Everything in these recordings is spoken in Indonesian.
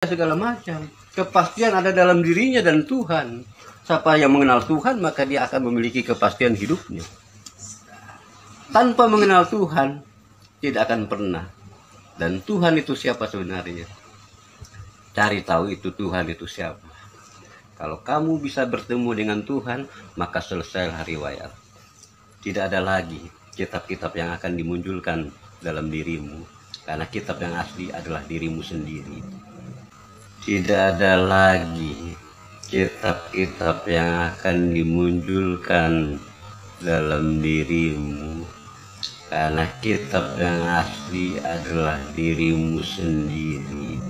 segala macam. Kepastian ada dalam dirinya dan Tuhan. Siapa yang mengenal Tuhan, maka dia akan memiliki kepastian hidupnya. Tanpa mengenal Tuhan, tidak akan pernah. Dan Tuhan itu siapa sebenarnya? Cari tahu itu Tuhan itu siapa. Kalau kamu bisa bertemu dengan Tuhan, maka selesailah riwayat. Tidak ada lagi kitab-kitab yang akan dimunculkan dalam dirimu. Karena kitab yang asli adalah dirimu sendiri. Tidak ada lagi kitab-kitab yang akan dimunculkan dalam dirimu. Karena kitab yang asli adalah dirimu sendiri.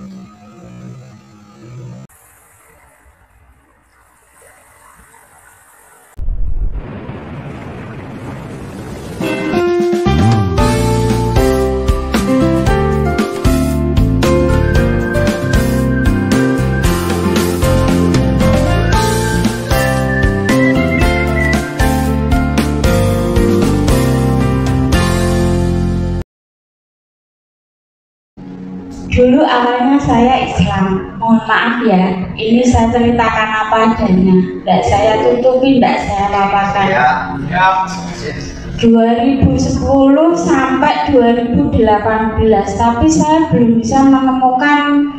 Dulu awalnya saya Islam, mohon maaf ya, ini saya ceritakan apa adanya, tidak saya tutupi, tidak saya paparkan. 2010 sampai 2018, tapi saya belum bisa menemukan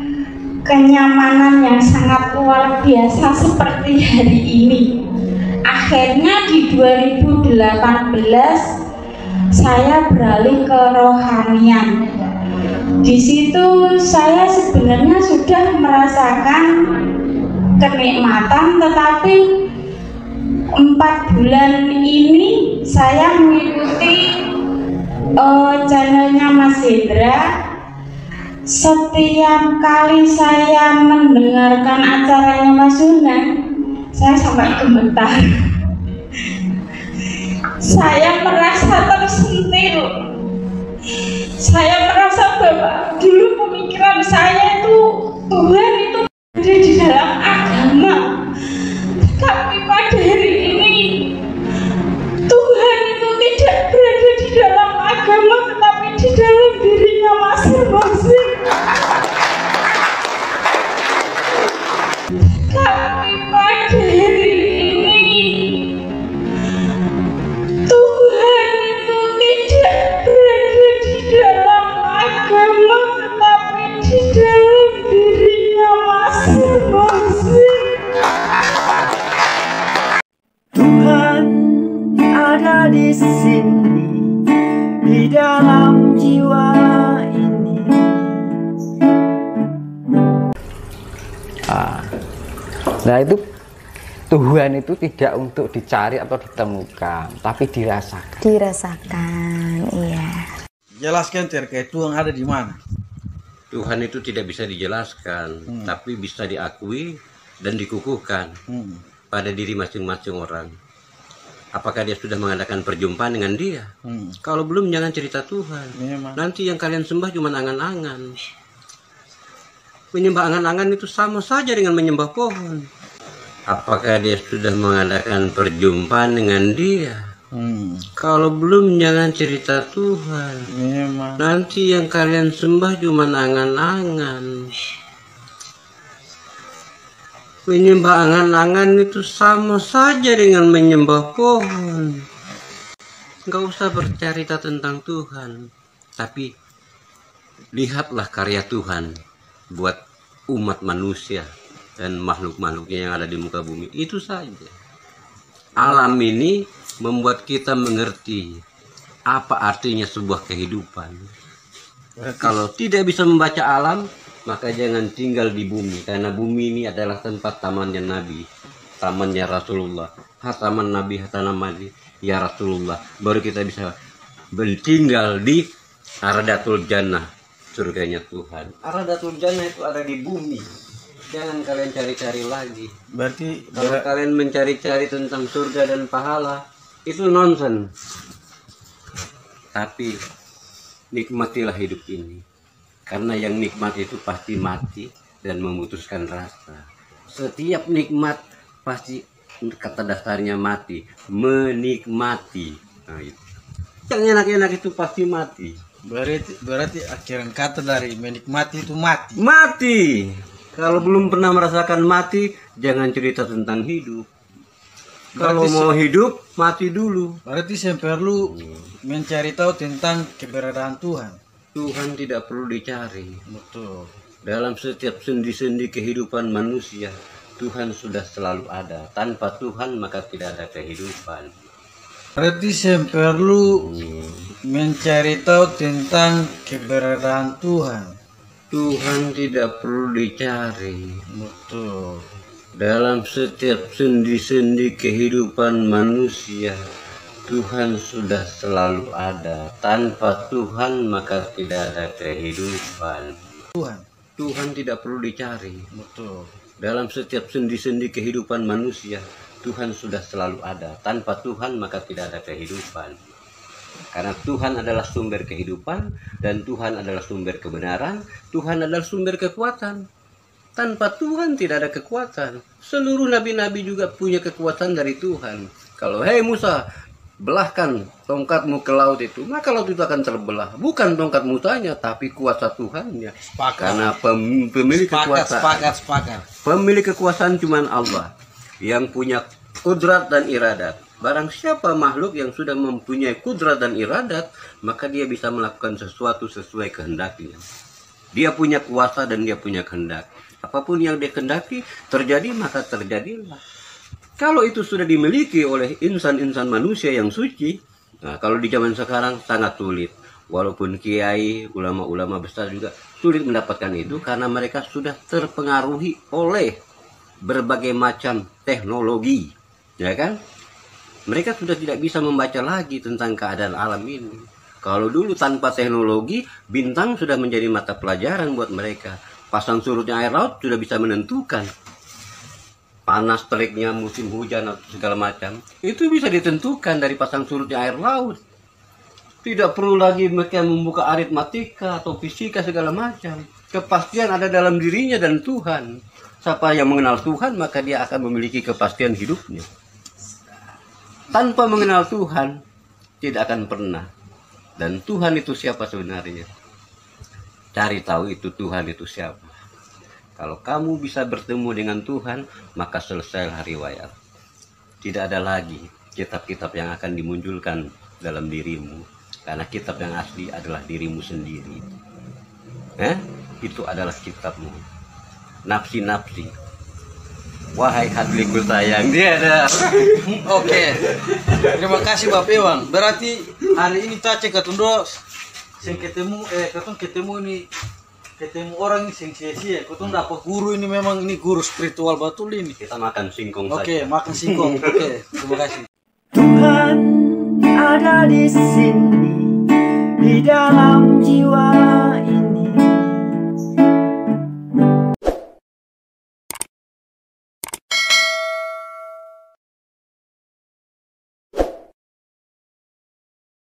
kenyamanan yang sangat luar biasa seperti hari ini. Akhirnya di 2018 saya beralih ke rohanian. Di situ saya sebenarnya sudah merasakan kenikmatan, tetapi 4 bulan ini saya mengikuti channelnya Mas Hendra. Setiap kali saya mendengarkan acaranya Mas Yunan, saya sampai gemetar. Saya merasa tersentil. Saya merasa bahwa dulu pemikiran saya itu Tuhan itu ada di dalam agama, tapi pada hari ini Tuhan itu tidak berada di dalam agama, tetapi di dalam dirinya masing-masing. Tapi pada hari ini Tuhan itu tidak berada di dalam agama, tetapi di dalam dirinya masing-masing. Tuhan ada di sini, di dalam jiwa ini. Nah itu Tuhan itu tidak untuk dicari atau ditemukan, tapi dirasakan. Dirasakan, iya. Jelaskan terkait Tuhan ada di mana? Tuhan itu tidak bisa dijelaskan, tapi bisa diakui dan dikukuhkan pada diri masing-masing orang. Apakah dia sudah mengadakan perjumpaan dengan dia? Kalau belum, jangan cerita Tuhan. Memang. Nanti yang kalian sembah cuma angan-angan. Menyembah angan-angan itu sama saja dengan menyembah pohon. Apakah dia sudah mengadakan perjumpaan dengan dia? Kalau belum, jangan cerita Tuhan. Memang. Nanti yang kalian sembah cuma angan-angan. Menyembah angan-angan itu sama saja dengan menyembah pohon. Nggak usah bercerita tentang Tuhan, tapi lihatlah karya Tuhan buat umat manusia dan makhluk-makhluknya yang ada di muka bumi. Itu saja. Alam ini membuat kita mengerti apa artinya sebuah kehidupan. Kalau tidak bisa membaca alam, maka jangan tinggal di bumi, karena bumi ini adalah tempat tamannya Nabi, tamannya Rasulullah. Hataman Nabi, hataman Nabi, ya Rasulullah. Baru kita bisa bertinggal di Aradatul Jannah, surganya Tuhan. Aradatul Jannah itu ada di bumi. Jangan kalian cari-cari lagi. Berarti Kalau kalian mencari-cari tentang surga dan pahala, itu nonsen. Tapi nikmatilah hidup ini. Karena yang nikmat itu pasti mati dan memutuskan rasa. Setiap nikmat pasti kata dasarnya mati, menikmati. Nah, itu. Yang enak-enak itu pasti mati. berarti akhiran kata dari menikmati itu mati. Mati. Kalau belum pernah merasakan mati, jangan cerita tentang hidup. Kalau mau hidup, mati dulu. Berarti saya perlu mencari tahu tentang keberadaan Tuhan. Tuhan tidak perlu dicari. Betul. Dalam setiap sendi-sendi kehidupan manusia, Tuhan sudah selalu ada. Tanpa Tuhan maka tidak ada kehidupan. Berarti saya perlu mencari tahu tentang keberadaan Tuhan. Tuhan tidak perlu dicari. Betul. Dalam setiap sendi-sendi kehidupan manusia, Tuhan sudah selalu ada. Tanpa Tuhan maka tidak ada kehidupan. Tuhan tidak perlu dicari. Betul. Dalam setiap sendi-sendi kehidupan manusia, Tuhan sudah selalu ada. Tanpa Tuhan maka tidak ada kehidupan. Karena Tuhan adalah sumber kehidupan dan Tuhan adalah sumber kebenaran. Tuhan adalah sumber kekuatan. Tanpa Tuhan tidak ada kekuatan. Seluruh nabi-nabi juga punya kekuatan dari Tuhan. Kalau hei Musa, belahkan tongkatmu ke laut itu, maka laut itu akan terbelah. Bukan tongkat Musanya, tapi kuasa Tuhannya. Karena pemilik kekuasaan. Sepakat. Pemilik kekuasaan cuma Allah yang punya kudrat dan iradat. Barang siapa makhluk yang sudah mempunyai kudrat dan iradat, maka dia bisa melakukan sesuatu sesuai kehendaknya. Dia punya kuasa dan dia punya kehendak. Apapun yang dia kehendaki terjadi, maka terjadilah. Kalau itu sudah dimiliki oleh insan-insan manusia yang suci, nah kalau di zaman sekarang sangat sulit. Walaupun kiai, ulama-ulama besar juga sulit mendapatkan itu karena mereka sudah terpengaruhi oleh berbagai macam teknologi, ya kan? Mereka sudah tidak bisa membaca lagi tentang keadaan alam ini. Kalau dulu tanpa teknologi, bintang sudah menjadi mata pelajaran buat mereka. Pasang surutnya air laut sudah bisa menentukan panas teriknya musim hujan atau segala macam. Itu bisa ditentukan dari pasang surutnya air laut. Tidak perlu lagi mereka membuka aritmatika atau fisika segala macam. Kepastian ada dalam dirinya dan Tuhan. Siapa yang mengenal Tuhan maka dia akan memiliki kepastian hidupnya. Tanpa mengenal Tuhan tidak akan pernah. Dan Tuhan itu siapa sebenarnya? Cari tahu itu Tuhan itu siapa. Kalau kamu bisa bertemu dengan Tuhan, maka selesailah riwayat. Tidak ada lagi kitab-kitab yang akan dimunculkan dalam dirimu. Karena kitab yang asli adalah dirimu sendiri. Itu adalah kitabmu. Nafsi-nafsi. Wahai hatiku sayang, dia ada. Oke. Terima kasih Bapak Iwan. Berarti hari ini Cace ketundo sing ketemu ketemu orang sing sia-sia. Ketemu dapat guru ini, memang ini guru spiritual betul ini. Kita makan singkong saja. Oke, makan singkong. Oke, terima kasih. Tuhan ada di sini, di dalam jiwa